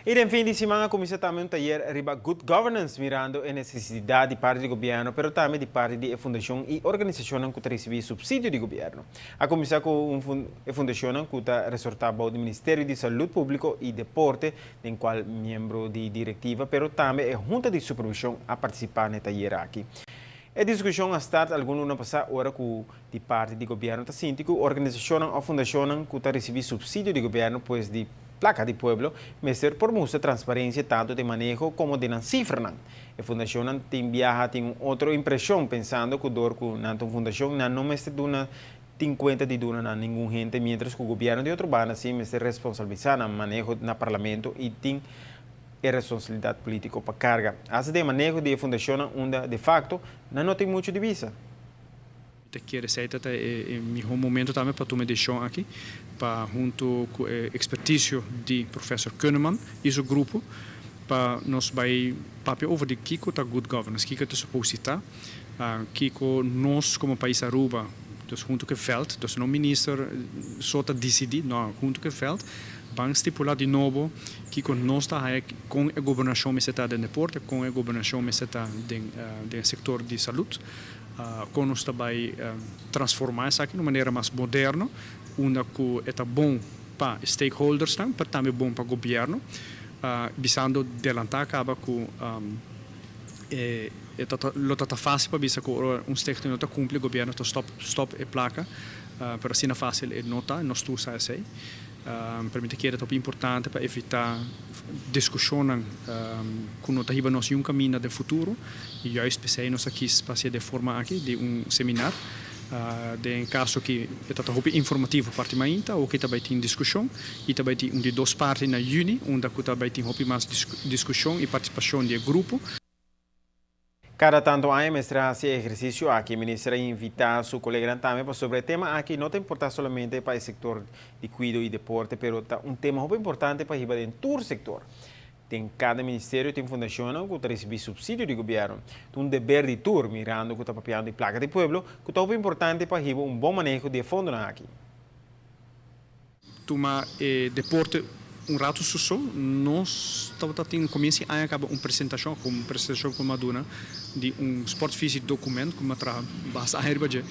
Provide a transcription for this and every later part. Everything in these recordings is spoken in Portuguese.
E no fim de semana começa também um taller riba Good Governance, mirando a necessidade de parte do governo, mas também de parte da fundação e organização que recebe subsídio do governo. A começar com a fundação que está resortada do Ministério de Saúde Pública e Deporte, em qual membro de diretiva, mas também é junta de supervisão a participar no taller aqui. A discussão está algum ano passado, hora que de parte do governo está sentindo que a organização ou fundação que está recebendo subsídio do governo, pois de placa de pueblo, mas por mostrar transparência tanto de manejo como de cifra. A fundação tem viaja tem outra impressão pensando que dor que na fundação não me está dando 50 de dona a nenhum gente, mientras que o governo de outro banda sim me está responsabilizando no manejo no parlamento e tem a responsabilidade política para carga. Assim de manejo de fundação onde de facto não tem muito divisa. Que receita é o momento também para tomar decisão aqui, para junto com a expertise de professor Kuhneman e seu grupo, para nós vai papel over de Kiko tá good governance, Kiko tá suposto estar, Kiko nós como país Aruba, dus junto com o veld, dus não ministro só tá decidir, não junto com o veld, vamos estipular de novo Kiko nós tá com a governação mais está de deporte, com a governação mais está do setor de saúde. Com nós também transformar isso aqui de uma maneira mais moderna, onde é bom para stakeholders, mas também bom para o governo, visando adelantar acaba com é fácil para ver que um stakeholder não cumpre o governo está stop e placa, para assim é fácil e nota nós tu sai assim. Permite que é importante para evitar discussão que não está nós um caminho do futuro e eu especialmente nós aqui fazer de forma aqui de seminário em caso que é informativo parte mais ou que também tem discussão e também tem de duas partes na juni onde também tem mais discussão e participação do grupo. Cada tanto a mestra esse exercício aqui, a ministra invita a seu colega também para sobre o tema aqui, não tem importância somente para o setor de cuidado e deporte, mas um tema muito importante para o todo o setor. Tem cada ministério tem fundação que recebe subsídio do governo, tem um dever de tour, mirando que está papiando de placa de pueblo, que é muito importante para um bom manejo de fundo aqui. Toma deporte rato susso, nós estamos começando a acabar uma apresentação com Maduna de sport físico documento que matra basta a herbaje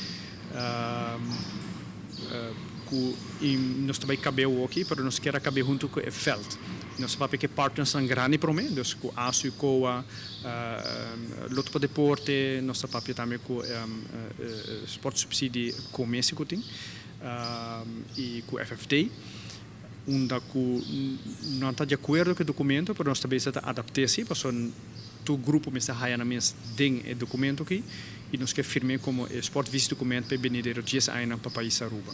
que nós também cabeu aqui, para nós querer caber junto com o Feld. Nós sabemos que partners são grandes para mim, então com a ASU e COA, Loto para Deporte, nós sabemos também com sport subsídio com o México e com o FFD. Onde não está de acordo com o documento, mas nós também estamos adaptando para o grupo que está na mesa tem o documento aqui e nós queremos firmar como sport vice documento para benedero dias anos para o país Aruba.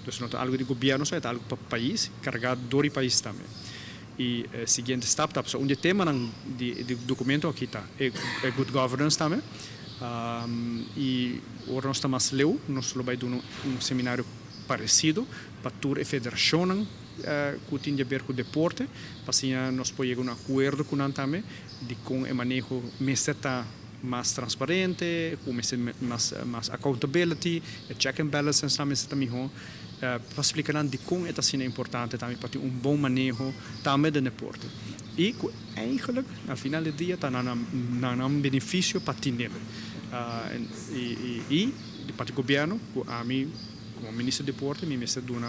Então, não é algo de governo, é algo para o país, carregado do país também. E o seguinte step, onde o tema do documento aqui está, é good governance também. E agora nós estamos leu, nós vamos dar um seminário parecido para toda a federação que tem a ver com o deporte, para assim nós podemos um acordo com ele também, de com o manejo mais transparente, com mais accountability, check and balances também, para explicar de como é assim importante também para ter um bom manejo também do deporte. E eigenlijk, no final do dia, está um benefício para ti nele. E para o governo, a mim, como ministro do deporte, me está dando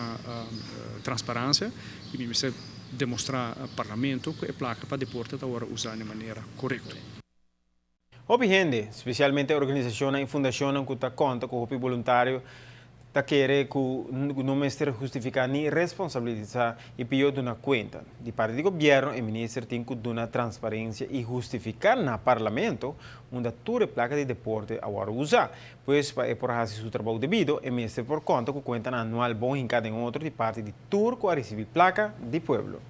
transparência e me está demonstrar ao parlamento que a placa para o deporte está agora usada de maneira correta. Houve gente, especialmente organizações e fundações que estão conta com o voluntário, está querendo que não mestre justificar nem responsabilizar e pior de uma conta. De parte do governo, o ministro tem que dar transparência e justificar no parlamento onde toda a placa de deporte agora usa. Pois, para fazer seu trabalho devido, o ministro por conta que conta anual bom em cada outro de parte de turco a receber placa de pueblo.